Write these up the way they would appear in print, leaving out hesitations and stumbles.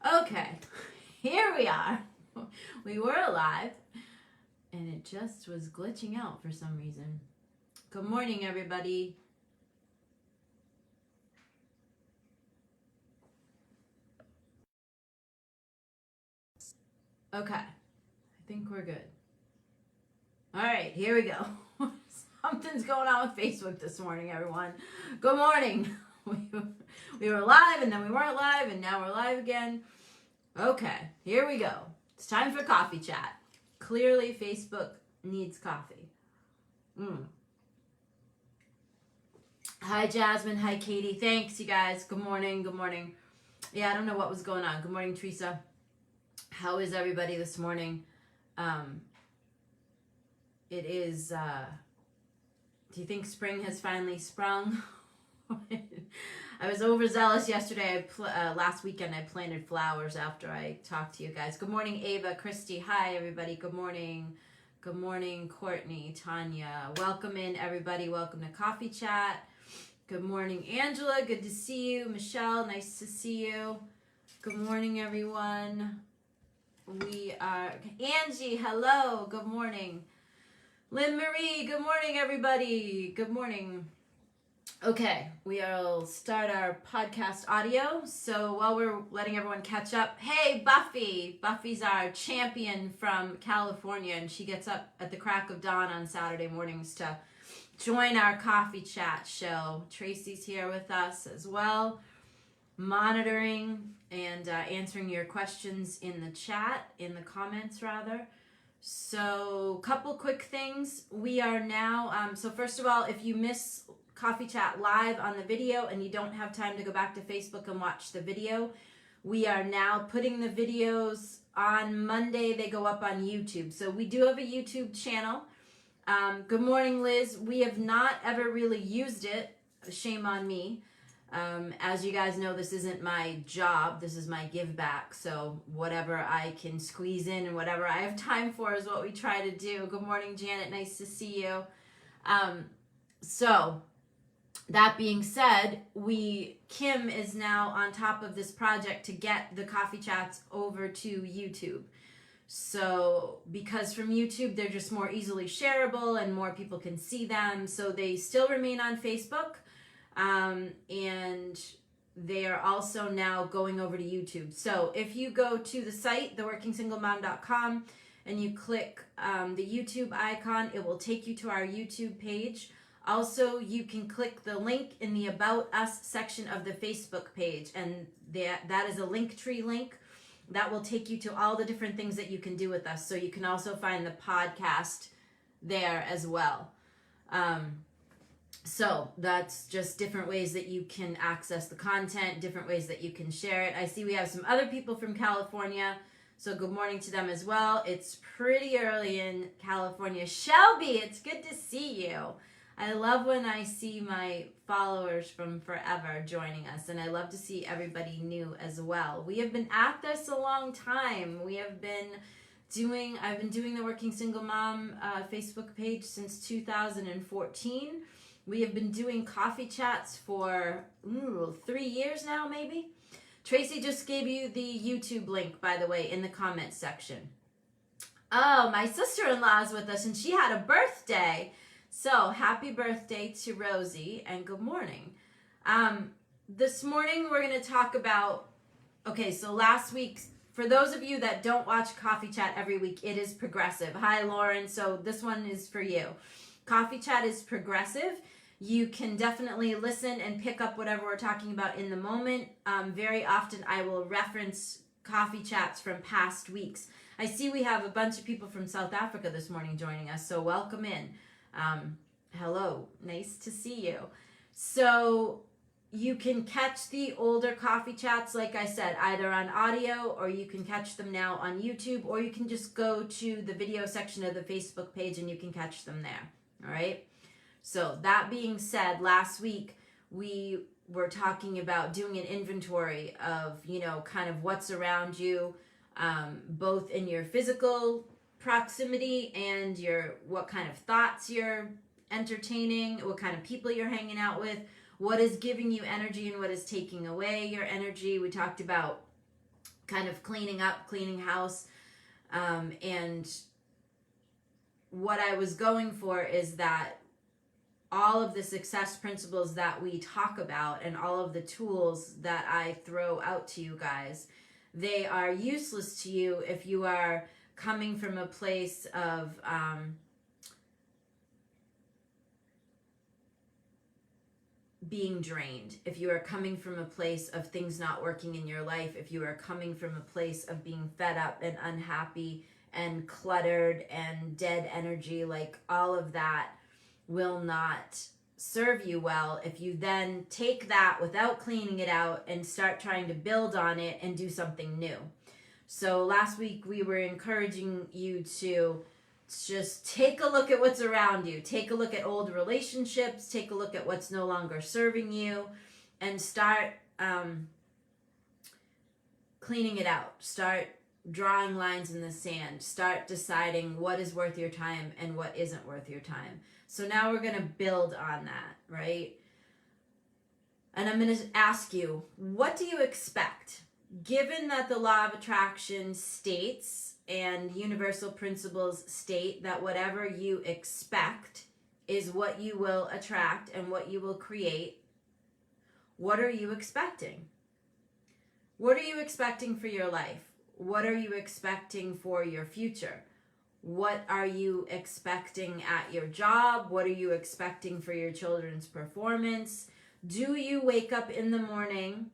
Okay, here we are. We were alive, and it just was glitching out for some reason. Good morning, everybody. Okay, I think we're good. All right, here we go. Something's going on with Facebook this morning, everyone. Good morning. We were live, and then we weren't live, and now we're live again. Okay, here we go. It's time for coffee chat. Clearly, Facebook needs coffee. Hi, Jasmine. Hi, Katie. Thanks, you guys. Good morning. Good morning. Yeah, I don't know what was going on. Good morning, Teresa. How is everybody this morning? It is, do you think spring has finally sprung? I was overzealous yesterday. Last weekend I planted flowers after I talked to you guys. Good morning, Ava, Christy. Hi, everybody. Good morning. Good morning, Courtney, Tanya. Welcome in, everybody. Welcome to Coffee Chat. Good morning, Angela. Good to see you. Michelle, nice to see you. Good morning, everyone. We are Angie. Hello. Good morning. Lynn Marie. Good morning, everybody. Good morning. Okay, we'll start our podcast audio. So while we're letting everyone catch up, hey, Buffy. Buffy's our champion from California, and she gets up at the crack of dawn on Saturday mornings to join our coffee chat show. Tracy's here with us as well, monitoring and answering your questions in the chat, in the comments rather. So couple quick things. We are now, so first of all, if you miss Coffee Chat live on the video and you don't have time to go back to Facebook and watch the video, we are now putting the videos on Monday. They go up on YouTube. So we do have a YouTube channel. Good morning, Liz. We have not ever really used it. Shame on me. As you guys know, this isn't my job. This is my give back. So whatever I can squeeze in and whatever I have time for is what we try to do. Good morning, Janet. Nice to see you. So that being said, Kim is now on top of this project to get the coffee chats over to YouTube. So because from YouTube, they're just more easily shareable and more people can see them. So they still remain on Facebook. And they are also now going over to YouTube. So if you go to the site, wrkingsinglemom.com, and you click the YouTube icon, it will take you to our YouTube page. Also, you can click the link in the About Us section of the Facebook page, and that is a Linktree link that will take you to all the different things that you can do with us. So you can also find the podcast there as well. So that's just different ways that you can access the content, different ways that you can share it. I see we have some other people from California, so good morning to them as well. It's pretty early in California. Shelby, it's good to see you. I love when I see my followers from forever joining us, and I love to see everybody new as well. We have been at this a long time. I've been doing the Working Single Mom Facebook page since 2014. We have been doing coffee chats for 3 years now, maybe. Tracy just gave you the YouTube link, by the way, in the comments section. Oh, my sister-in-law is with us, and she had a birthday. So happy birthday to Rosie, and good morning. This morning we're going to talk about, so last week, for those of you that don't watch Coffee Chat every week, it is progressive. Hi, Lauren. So this one is for you. Coffee Chat is progressive. You can definitely listen and pick up whatever we're talking about in the moment. Very often I will reference coffee chats from past weeks. I see we have a bunch of people from South Africa this morning joining us, so welcome in. Hello, nice to see you. So you can catch the older coffee chats, like I said, either on audio, or you can catch them now on YouTube, or you can just go to the video section of the Facebook page and you can catch them there. All right. So that being said, last week we were talking about doing an inventory of, kind of what's around you, both in your physical proximity and what kind of thoughts you're entertaining, what kind of people you're hanging out with, what is giving you energy and what is taking away your energy. We talked about kind of cleaning up, cleaning house. And what I was going for is that all of the success principles that we talk about and all of the tools that I throw out to you guys, they are useless to you if you are coming from a place of being drained, if you are coming from a place of things not working in your life, if you are coming from a place of being fed up and unhappy and cluttered and dead energy, like all of that will not serve you well if you then take that without cleaning it out and start trying to build on it and do something new. So last week we were encouraging you to just take a look at what's around you. Take a look at old relationships. Take a look at what's no longer serving you and start cleaning it out. Start drawing lines in the sand. Start deciding what is worth your time and what isn't worth your time. So now we're going to build on that, right? And I'm going to ask you, what do you expect? Given that the law of attraction states and universal principles state that whatever you expect is what you will attract and what you will create, what are you expecting? What are you expecting for your life? What are you expecting for your future? What are you expecting at your job? What are you expecting for your children's performance? Do you wake up in the morning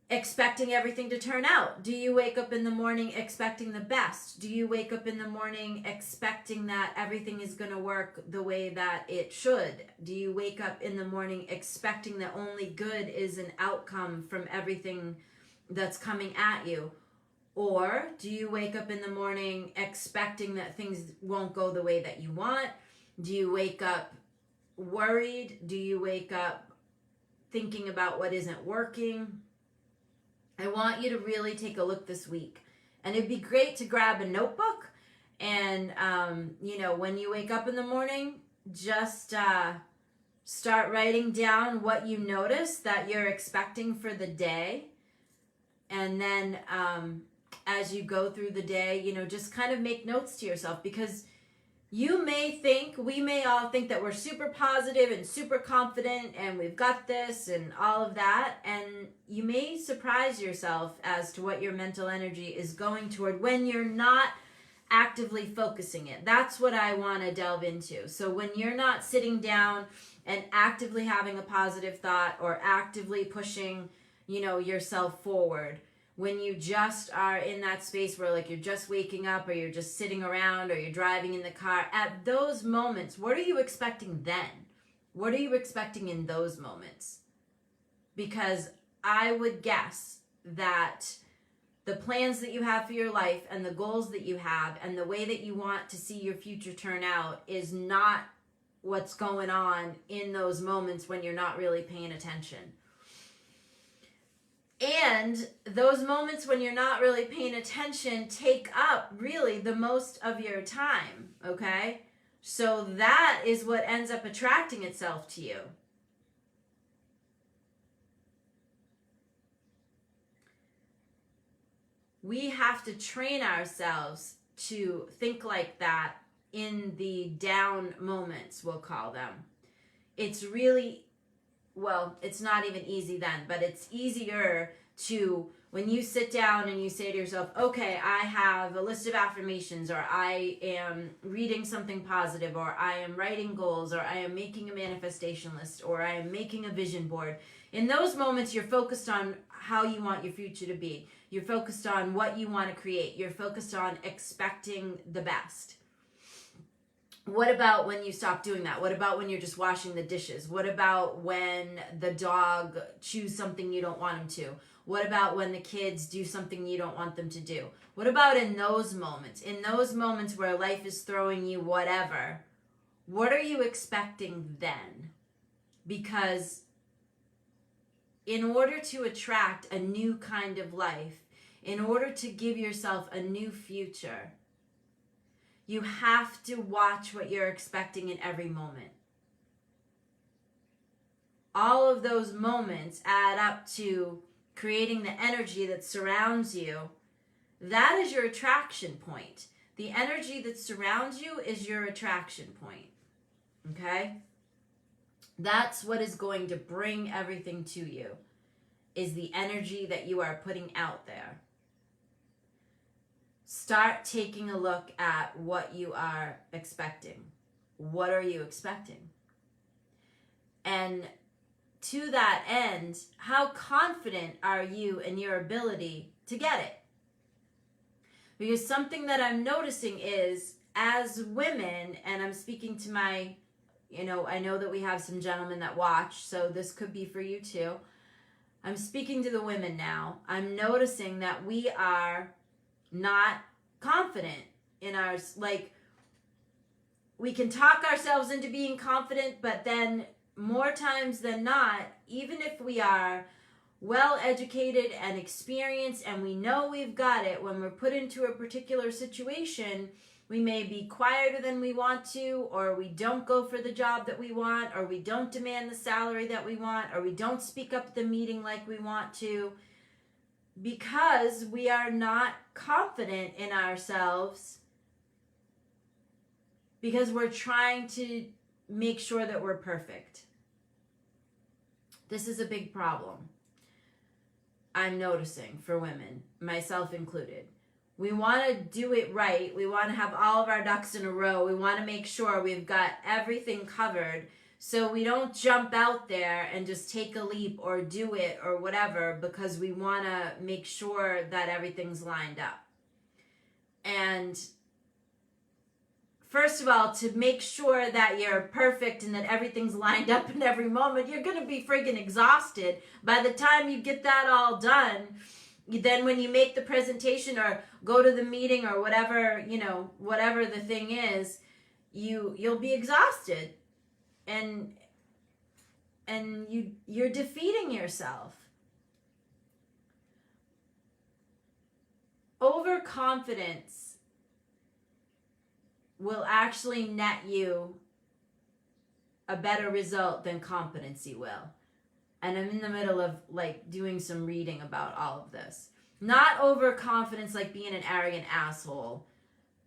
expecting everything to turn out? Do you wake up in the morning expecting the best? Do you wake up in the morning expecting that everything is going to work the way that it should? Do you wake up in the morning expecting that only good is an outcome from everything that's coming at you? Or do you wake up in the morning expecting that things won't go the way that you want? Do you wake up worried? Do you wake up thinking about what isn't working? I want you to really take a look this week. And it'd be great to grab a notebook and, when you wake up in the morning, just start writing down what you notice that you're expecting for the day. And then as you go through the day, just kind of make notes to yourself, because we may all think that we're super positive and super confident and we've got this and all of that. And you may surprise yourself as to what your mental energy is going toward when you're not actively focusing it. That's what I want to delve into. So when you're not sitting down and actively having a positive thought or actively pushing, yourself forward, when you just are in that space where like you're just waking up or you're just sitting around or you're driving in the car, at those moments, what are you expecting then? What are you expecting in those moments? Because I would guess that the plans that you have for your life and the goals that you have and the way that you want to see your future turn out is not what's going on in those moments when you're not really paying attention. And those moments when you're not really paying attention take up really the most of your time, okay? So that is what ends up attracting itself to you. We have to train ourselves to think like that in the down moments, we'll call them. It's really, it's not even easy then, but it's easier to, when you sit down and you say to yourself, okay, I have a list of affirmations, or I am reading something positive, or I am writing goals, or I am making a manifestation list, or I am making a vision board. In those moments, you're focused on how you want your future to be. You're focused on what you want to create. You're focused on expecting the best. What about when you stop doing that? What about when you're just washing the dishes? What about when the dog chews something you don't want him to? What about when the kids do something you don't want them to do? What about in those moments? In those moments where life is throwing you whatever, what are you expecting then? Because in order to attract a new kind of life, in order to give yourself a new future, you have to watch what you're expecting in every moment. All of those moments add up to creating the energy that surrounds you, that is your attraction point. The energy that surrounds you is your attraction point. Okay? That's what is going to bring everything to you, is the energy that you are putting out there. Start taking a look at what you are expecting. What are you expecting? And to that end, how confident are you in your ability to get it? Because something that I'm noticing is, as women, and I'm speaking to my, I know that we have some gentlemen that watch, so this could be for you too. I'm speaking to the women now. I'm noticing that we are not confident in ours. Like, we can talk ourselves into being confident, but then more times than not, even if we are well educated and experienced and we know we've got it, when we're put into a particular situation, we may be quieter than we want to, or we don't go for the job that we want, or we don't demand the salary that we want, or we don't speak up at the meeting like we want to, because we are not confident in ourselves, because we're trying to make sure that we're perfect. This is a big problem, I'm noticing, for women, myself included. We want to do it right. We want to have all of our ducks in a row. We want to make sure we've got everything covered, so we don't jump out there and just take a leap or do it or whatever, because we want to make sure that everything's lined up. And first of all, to make sure that you're perfect and that everything's lined up in every moment, you're going to be friggin' exhausted. By the time you get that all done, then when you make the presentation or go to the meeting or whatever, whatever the thing is, you'll be exhausted. And you're defeating yourself. Overconfidence will actually net you a better result than competency will. And I'm in the middle of doing some reading about all of this. Not overconfidence like being an arrogant asshole.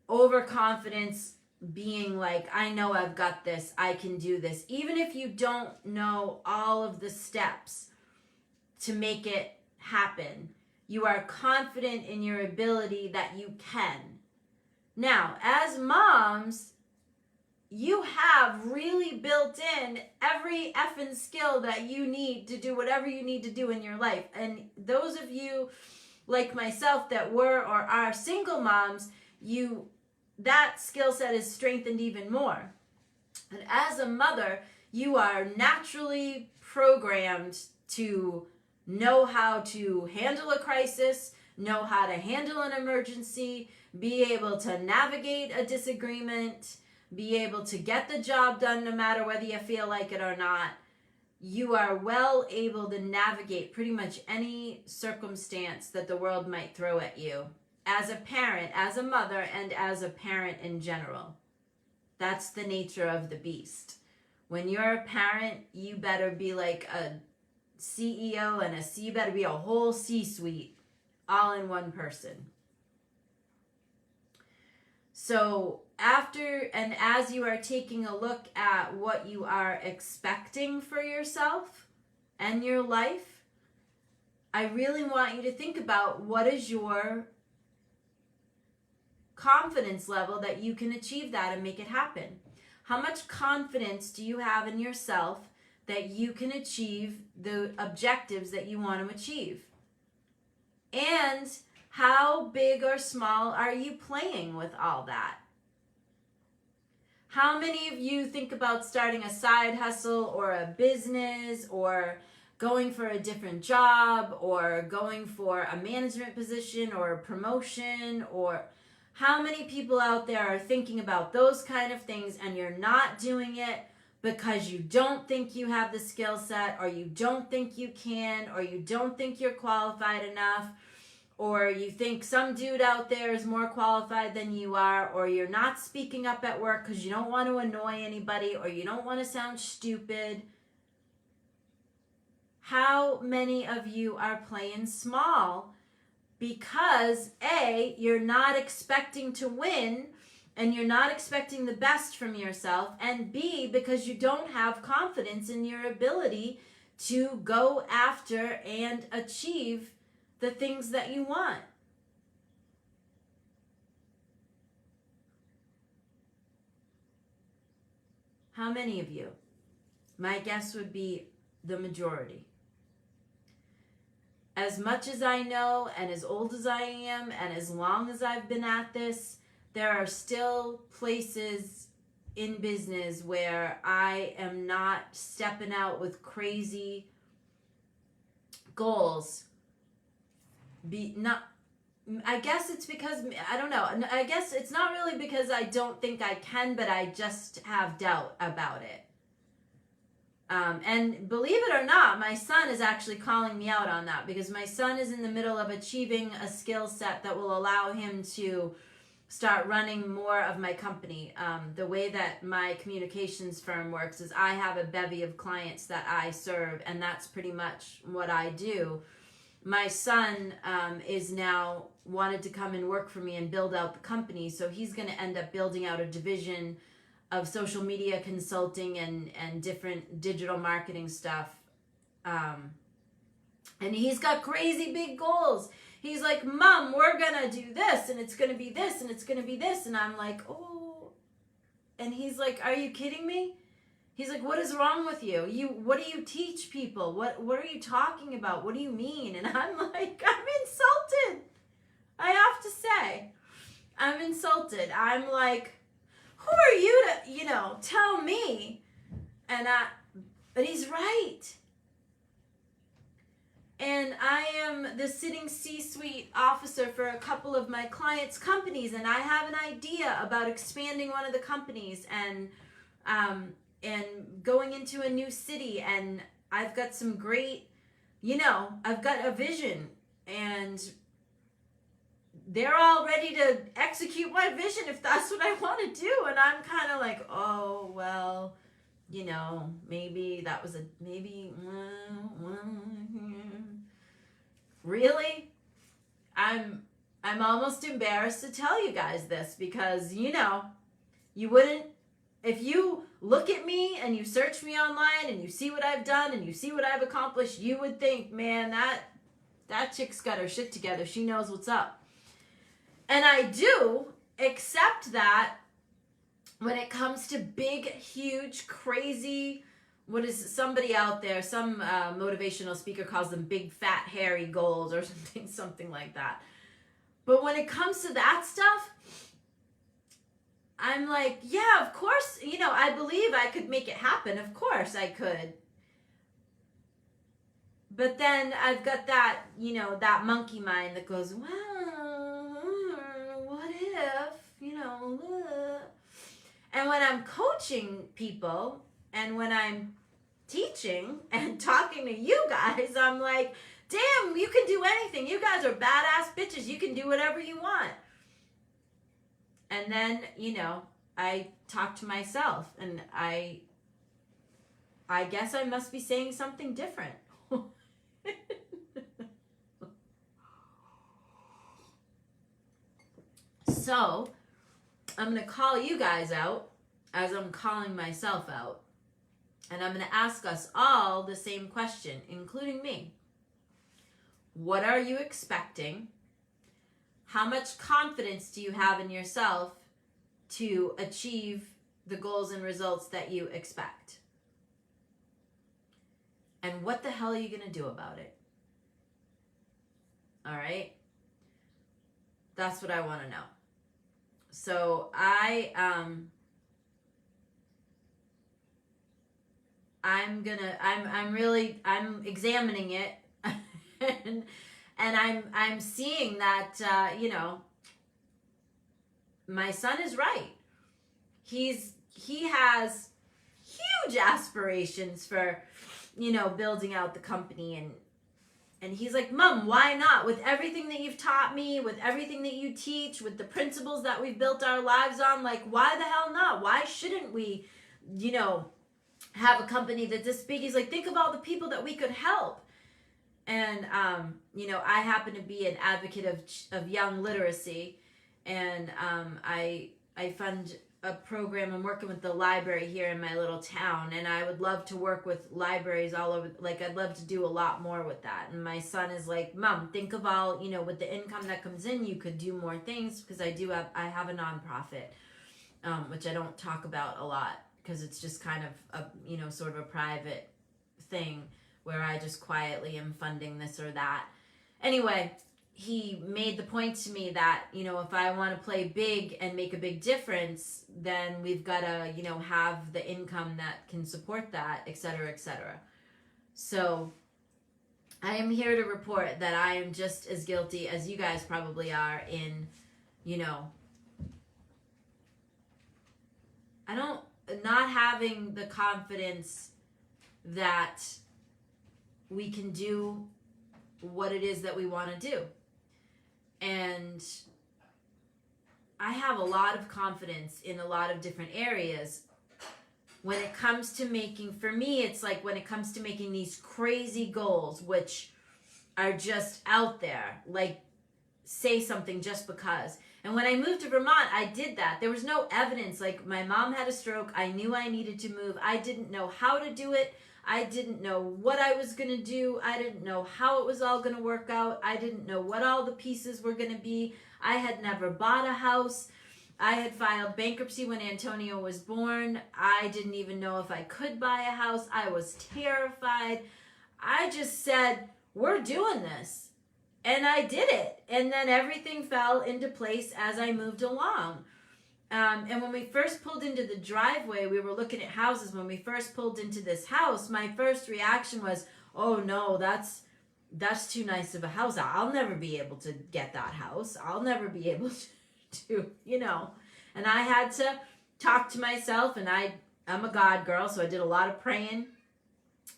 Overconfidence being like, I know I've got this, I can do this. Even if you don't know all of the steps to make it happen, you are confident in your ability that you can. Now, as moms, you have really built in every effing skill that you need to do whatever you need to do in your life. And those of you like myself that were or are single moms, that skill set is strengthened even more. And as a mother, you are naturally programmed to know how to handle a crisis, know how to handle an emergency, be able to navigate a disagreement, be able to get the job done no matter whether you feel like it or not. You are well able to navigate pretty much any circumstance that the world might throw at you as a parent, as a mother, and as a parent in general. That's the nature of the beast. When you're a parent, you better be like a CEO and you better be a whole C-suite all in one person. So after and as you are taking a look at what you are expecting for yourself and your life, I really want you to think about what is your confidence level that you can achieve that and make it happen. How much confidence do you have in yourself that you can achieve the objectives that you want to achieve? And how big or small are you playing with all that? How many of you think about starting a side hustle or a business or going for a different job or going for a management position or a promotion? Or how many people out there are thinking about those kind of things and you're not doing it because you don't think you have the skill set, or you don't think you can, or you don't think you're qualified enough, or you think some dude out there is more qualified than you are, or you're not speaking up at work because you don't want to annoy anybody, or you don't want to sound stupid? How many of you are playing small because A, you're not expecting to win and you're not expecting the best from yourself, and B, because you don't have confidence in your ability to go after and achieve the things that you want? How many of you? My guess would be the majority. As much as I know, and as old as I am, and as long as I've been at this, there are still places in business where I am not stepping out with crazy goals. I guess it's because, I don't know. I guess it's not really because I don't think I can, but I just have doubt about it. And believe it or not, my son is actually calling me out on that, because my son is in the middle of achieving a skill set that will allow him to start running more of my company. The way that my communications firm works is I have a bevy of clients that I serve, and that's pretty much what I do. My son is now wanted to come and work for me and build out the company, so he's going to end up building out a division of social media consulting and different digital marketing stuff. And he's got crazy big goals. He's like, Mom, we're going to do this, and it's going to be this, and it's going to be this. And I'm like, oh. And he's like, are you kidding me? He's like, what is wrong with you? What do you teach people? What are you talking about? What do you mean? And I'm like, I'm insulted. I have to say, I'm insulted. I'm like, who are you to, tell me? But he's right. And I am the sitting C-suite officer for a couple of my clients' companies, and I have an idea about expanding one of the companies and going into a new city, and I've got some great, I've got a vision, and they're all ready to execute my vision if that's what I want to do. And I'm kind of like, oh, well, maybe that was really? I'm almost embarrassed to tell you guys this, because, you wouldn't, if you look at me and you search me online and you see what I've done and you see what I've accomplished, you would think, man, that chick's got her shit together. She knows what's up. And I do, except that when it comes to big, huge, crazy, what is somebody out there, some motivational speaker calls them big, fat, hairy goals or something like that. But when it comes to that stuff, I'm like, yeah, of course, I believe I could make it happen. Of course I could. But then I've got that, that monkey mind that goes, well, what if, And when I'm coaching people and when I'm teaching and talking to you guys, I'm like, damn, you can do anything. You guys are badass bitches. You can do whatever you want. And then, I talk to myself, and I guess I must be saying something different. So, I'm going to call you guys out as I'm calling myself out. And I'm going to ask us all the same question, including me. What are you expecting? How much confidence do you have in yourself to achieve the goals and results that you expect? And what the hell are you going to do about it? All right? That's what I want to know. So I'm examining it and I'm seeing that, my son is right. He has huge aspirations for, building out the company, and he's like, Mom, why not? With everything that you've taught me, with everything that you teach, with the principles that we've built our lives on, like, why the hell not? Why shouldn't we, have a company that's this big. He's like, think of all the people that we could help. And, you know, I happen to be an advocate of young literacy, and I fund a program. I'm working with the library here in my little town, and I would love to work with libraries all over. Like, I'd love to do a lot more with that. And my son is like, Mom, think of all, you know, with the income that comes in, you could do more things, because I have a nonprofit, which I don't talk about a lot, because it's just kind of a, you know, sort of a private thing where I just quietly am funding this or that. Anyway, he made the point to me that, you know, if I want to play big and make a big difference, then we've got to, you know, have the income that can support that, et cetera, et cetera. So I am here to report that I am just as guilty as you guys probably are in, you know, not having the confidence that we can do what it is that we want to do. And I have a lot of confidence in a lot of different areas. When it comes to making, for me, it's like when it comes to making these crazy goals, which are just out there, like say something just because. And when I moved to Vermont, I did that. There was no evidence. Like, my mom had a stroke. I knew I needed to move. I didn't know how to do it. I didn't know what I was going to do. I didn't know how it was all going to work out. I didn't know what all the pieces were going to be. I had never bought a house. I had filed bankruptcy when Antonio was born. I didn't even know if I could buy a house. I was terrified. I just said, we're doing this. And I did it. And then everything fell into place as I moved along. And when we first pulled into the driveway, we were looking at houses. When we first pulled into this house, my first reaction was, oh no, that's too nice of a house. I'll never be able to get that house. I'll never be able to, you know. And I had to talk to myself, and I'm a God girl, so I did a lot of praying.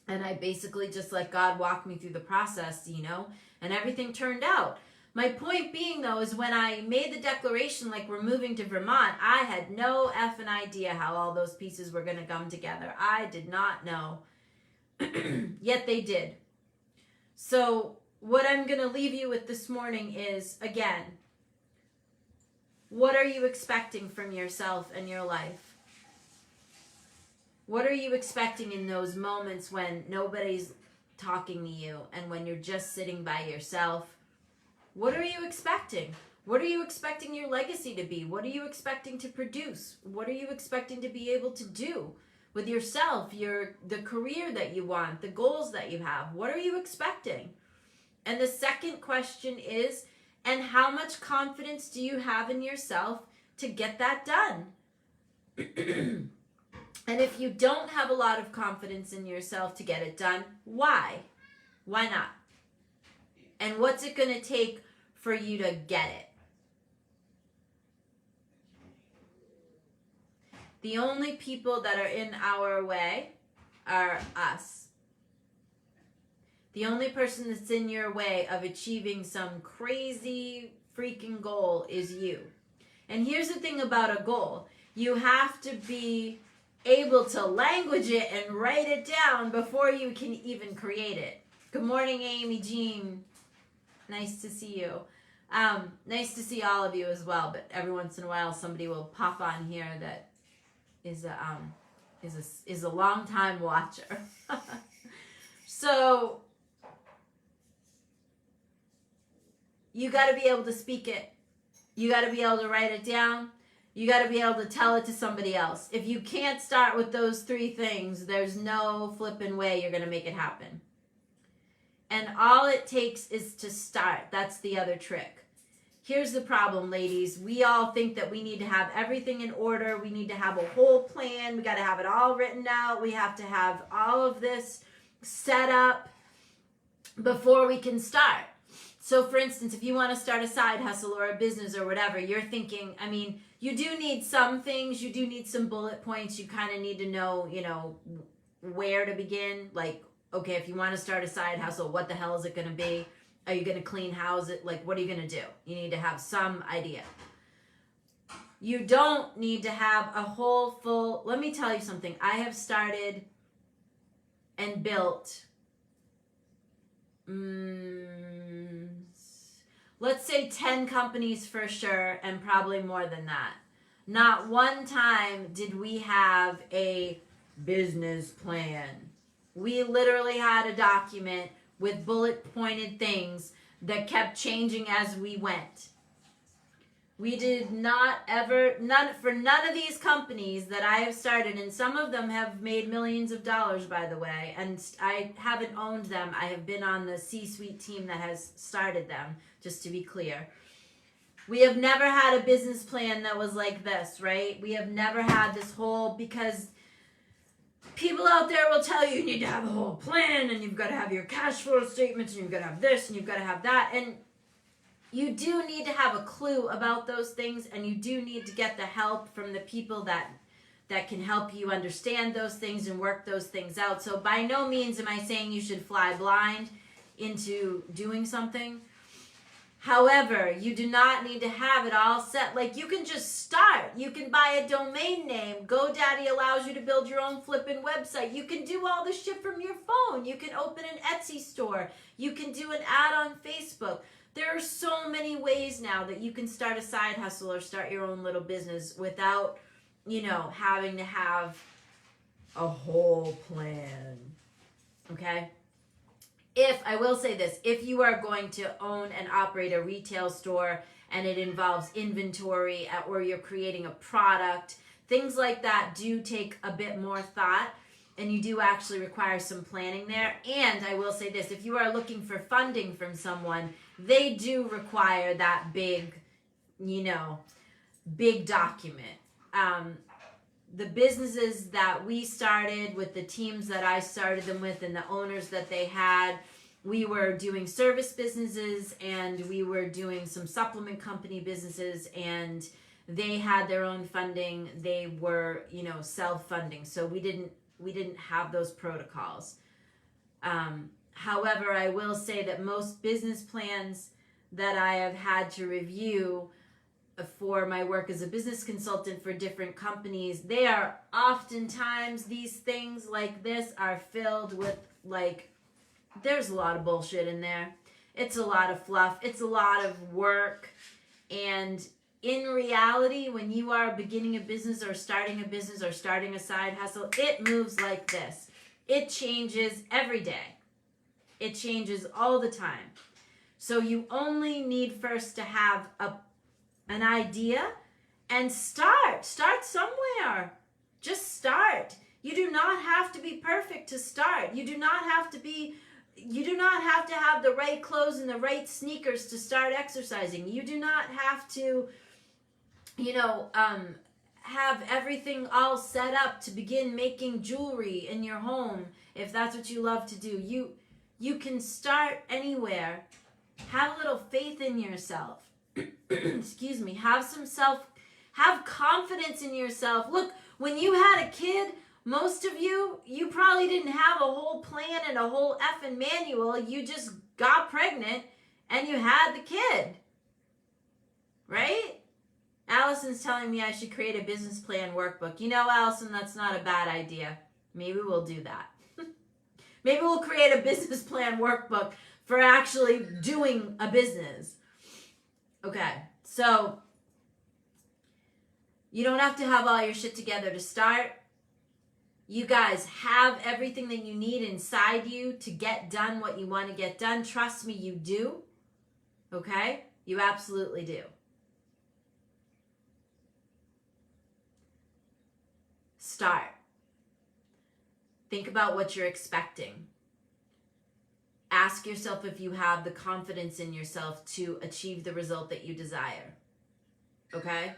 And I basically just let God walk me through the process, you know, and everything turned out. My point being, though, is when I made the declaration, like, we're moving to Vermont, I had no effing idea how all those pieces were going to come together. I did not know. Yet they did. So what I'm going to leave you with this morning is, again, what are you expecting from yourself and your life? What are you expecting in those moments when nobody's talking to you and when you're just sitting by yourself? What are you expecting? What are you expecting your legacy to be? What are you expecting to produce? What are you expecting to be able to do with yourself, the career that you want, the goals that you have? What are you expecting? And the second question is, and how much confidence do you have in yourself to get that done? And if you don't have a lot of confidence in yourself to get it done, why? Why not? And what's it going to take for you to get it? The only people that are in our way are us. The only person that's in your way of achieving some crazy freaking goal is you. And here's the thing about a goal. You have to be able to language it and write it down before you can even create it. Good morning, Amy Jean. Nice to see you. Nice to see all of you as well, but every once in a while somebody will pop on here that is a long time watcher. So you got to be able to speak it. You got to be able to write it down. You got to be able to tell it to somebody else. If you can't start with those three things, there's no flipping way you're going to make it happen. And all it takes is to start. That's the other trick. Here's the problem, ladies. We all think that we need to have everything in order. We need to have a whole plan. We got to have it all written out. We have to have all of this set up before we can start. So, for instance, if you want to start a side hustle or a business or whatever, you're thinking, I mean, you do need some things. You do need some bullet points. You kind of need to know, you know, where to begin. Like, okay, if you want to start a side hustle, what the hell is it going to be? Are you going to clean houses? Like, what are you going to do? You need to have some idea. You don't need to have a whole full, let me tell you something. I have started and built, let's say 10 companies for sure, and probably more than that. Not one time did we have a business plan. We literally had a document with bullet pointed things that kept changing as we went. We did not ever, none of these companies that I have started, and some of them have made millions of dollars, by the way, and I haven't owned them. I have been on the C-suite team that has started them, just to be clear. We have never had a business plan that was like this, right? We have never had this whole, because people out there will tell you need to have a whole plan, and you've got to have your cash flow statements, and you've got to have this, and you've got to have that, and you do need to have a clue about those things, and you do need to get the help from the people that can help you understand those things and work those things out. So by no means am I saying you should fly blind into doing something. However, you do not need to have it all set. Like, you can just start. You can buy a domain name. GoDaddy allows you to build your own flipping website. You can do all this shit from your phone. You can open an Etsy store. You can do an ad on Facebook. There are so many ways now that you can start a side hustle or start your own little business without, having to have a whole plan. Okay? I will say this, if you are going to own and operate a retail store and it involves inventory or you're creating a product, things like that do take a bit more thought, and you do actually require some planning there. And I will say this, if you are looking for funding from someone, they do require that big document. The businesses that we started with, the teams that I started them with, and the owners that they had, we were doing service businesses, and we were doing some supplement company businesses, and they had their own funding. They were, self-funding. So we didn't have those protocols. However, I will say that most business plans that I have had to review for my work as a business consultant for different companies, they are oftentimes, these things like this are filled with, there's a lot of bullshit in there. It's a lot of fluff. It's a lot of work. And in reality, when you are beginning a business or starting a side hustle, it moves like this. It changes every day. It changes all the time. So you only need first to have an idea and start. Start somewhere. Just start. You do not have to be perfect to start. You do not have to have the right clothes and the right sneakers to start exercising. You do not have to, have everything all set up to begin making jewelry in your home if that's what you love to do. You can start anywhere. Have a little faith in yourself. Excuse me. Have confidence in yourself. Look, when you had a kid, most of you probably didn't have a whole plan and a whole effing manual. You just got pregnant and you had the kid. Right? Allison's telling me I should create a business plan workbook. Allison, that's not a bad idea. Maybe we'll do that. Maybe we'll create a business plan workbook for actually doing a business. Okay, so you don't have to have all your shit together to start. You guys have everything that you need inside you to get done what you want to get done. Trust me, you do. Okay? You absolutely do. Start. Think about what you're expecting. Ask yourself if you have the confidence in yourself to achieve the result that you desire. Okay?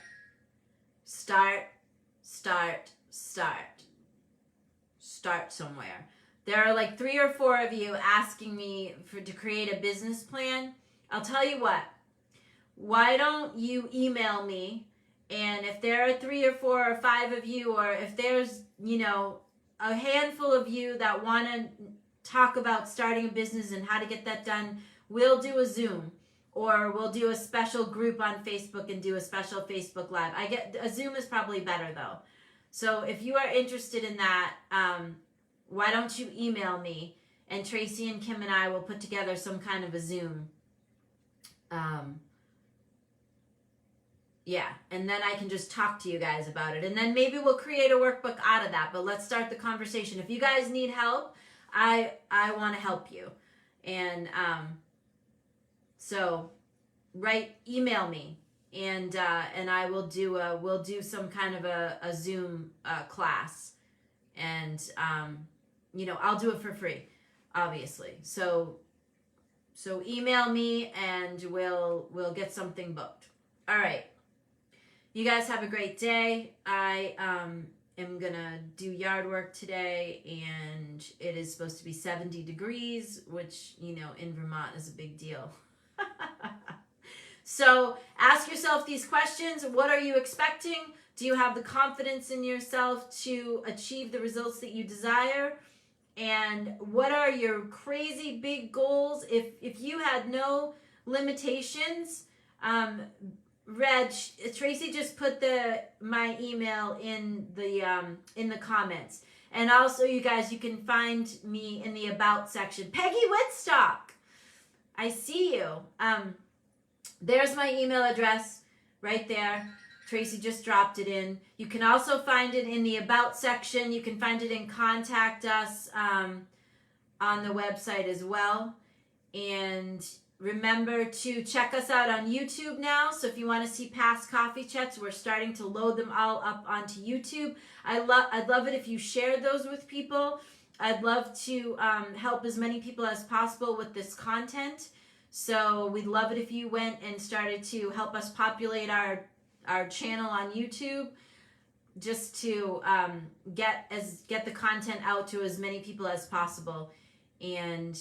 Start somewhere. There are 3 or 4 of you asking me to create a business plan. I'll tell you what. Why don't you email me? And if there are 3 or 4 or 5 of you, or if there's, a handful of you that want to talk about starting a business and how to get that done, we'll do a Zoom, or we'll do a special group on Facebook and do a special Facebook Live. A Zoom is probably better though. So if you are interested in that, why don't you email me, and Tracy and Kim and I will put together some kind of a Zoom. Yeah, and then I can just talk to you guys about it. And then maybe we'll create a workbook out of that. But let's start the conversation. If you guys need help, I want to help you. And so email me, and I will do we'll do some kind of a Zoom class. And I'll do it for free, obviously. So email me and we'll get something booked. All right. You guys have a great day. I am gonna do yard work today, and it is supposed to be 70 degrees, which, in Vermont is a big deal. So ask yourself these questions. What are you expecting? Do you have the confidence in yourself to achieve the results that you desire? And what are your crazy big goals? If you had no limitations, Tracy just put my email in the comments. And also, you guys, you can find me in the About section. Peggy Whitstock, I see you. There's my email address right there. Tracy just dropped it in. You can also find it in the About section. You can find it in Contact Us on the website as well. And remember to check us out on YouTube now. So if you want to see past coffee chats, we're starting to load them all up onto YouTube. I'd love it if you shared those with people. I'd love to help as many people as possible with this content. So we'd love it if you went and started to help us populate our channel on YouTube, just to get the content out to as many people as possible. And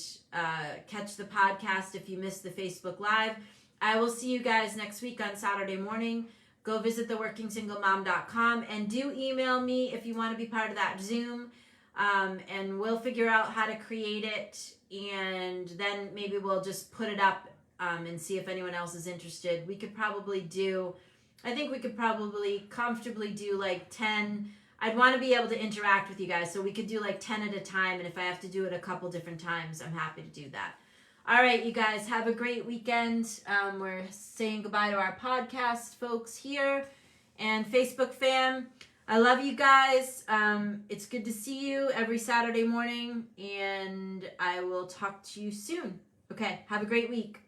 catch the podcast if you missed the Facebook Live. I will see you guys next week on Saturday morning. Go visit wrkingsinglemom.com and do email me if you want to be part of that Zoom. And we'll figure out how to create it, and then maybe we'll just put it up and see if anyone else is interested. I think we could probably comfortably do like 10. I'd want to be able to interact with you guys, so we could do like 10 at a time, and if I have to do it a couple different times, I'm happy to do that. All right, you guys, have a great weekend. We're saying goodbye to our podcast folks here, and Facebook fam, I love you guys. It's good to see you every Saturday morning, and I will talk to you soon. Okay, have a great week.